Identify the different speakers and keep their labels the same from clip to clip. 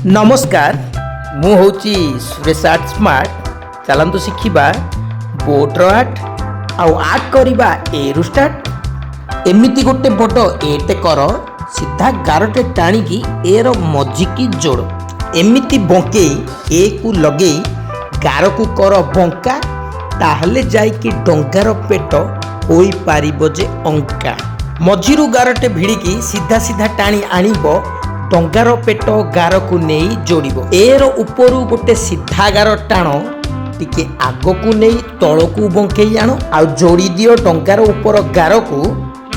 Speaker 1: नमस्कार मु होची सुरेश आर्ट स्मार्ट चलतु शिखा बोट्र आर्ट आउ आर्ट करवा एरु स्टार्ट एमती गोटे बड़ एटे कर सीधा गारटे टाणिकी एर मझिकी जोड़ एमती बंके ए को लगे गार को कर बंका ताहले जाइकी डंगार पेट होई पारिबो जे अंका मझिरु गारटे भिड़िकी सीधा सीधा टाणी आनिबो डंगार पेट गार को नहीं जोड़िबो एर उपरु गोटे सीधा गार टाण टिके आग को नहीं तल को बंकई आण आ जोड़ी दियो डंगार उपर गार को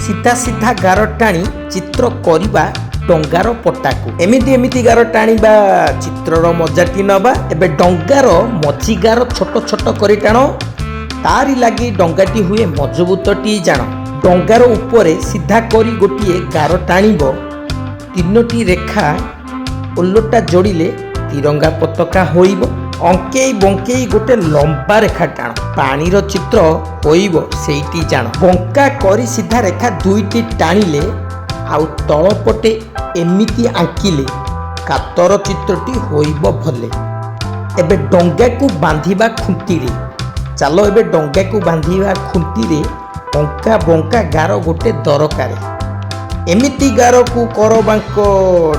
Speaker 1: सीधा सीधा गार टाणी चित्र करिबा डंगार पट्टाकू एमिति एमिति गार टाणीबा चित्रर मजाटी नबा एबे डंगार मझी गार छोट छोट करी टाण तारी लागी डंगाटी हुए मजबूतटी जान डंगार उपरे सीधा करी गोटिए गार टाणीबो तीनोटी रेखा ओल्लोटा जोड़िले तिरंगा पताका होइबो अंकेई बंकेई गोटे लंबा रेखा टाण पानीर चित्र होइबो सेइटी जान बंका करी सीधा रेखा दुईटी टाणिले आउ तल पटे एमिति आंकिले कातर चित्रटी होइबो भले एबे डंगा को बांधिबा खुंटी रे चलो एबे डंगा को बांधिबा खुंटी रे बंका बंका गार गोटे दरकार एमिति गार को कर बांक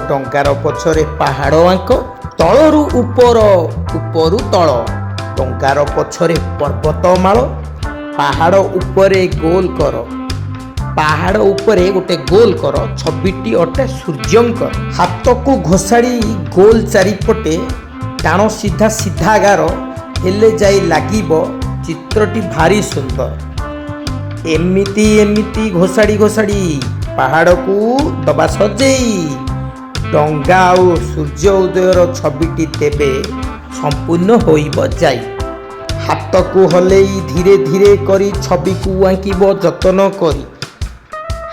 Speaker 1: डंगार पछरे पहाड़ बांक तलरू उपर उपरु तल डंगार पछरे पर्वतमाल पहाड़ उपरे गोल कर पहाड़ उपरे गोटे गोल कर छबिटी अटे सूर्यंकर हाथ को घोषाड़ी गोल चारिपटे टाण सीधा सीधा गार हेले जाई लागिबो चित्रटी भारी सुंदर एमिति एमिति घोषाड़ी घोषाड़ी पहाड़ को दबा सजेई डंगा और सूर्य उदयर छबिटी तेबे संपूर्ण होइब जाई हाथ को हलेई धीरे धीरे करी छवि को आंकिब जतन करी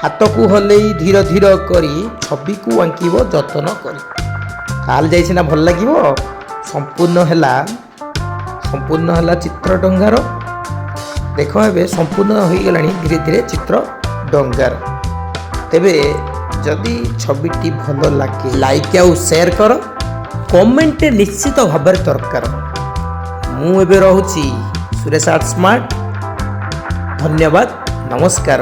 Speaker 1: हाथ को हलेई धीरे धीरे करी छवि को आंकिब जतन करी ताल जाई सिना भल लागिबो संपूर्ण हला चित्र डंगार देख एबे संपूर्ण हो गलानी धीरे धीरे चित्र डंगार तेबे जदि छविटी भल लगे लाइक आउ शेयर कर कमेंट निश्चित भाव दरकार मु एबे रहूची सुरेश आर्ट स्मार्ट धन्यवाद नमस्कार।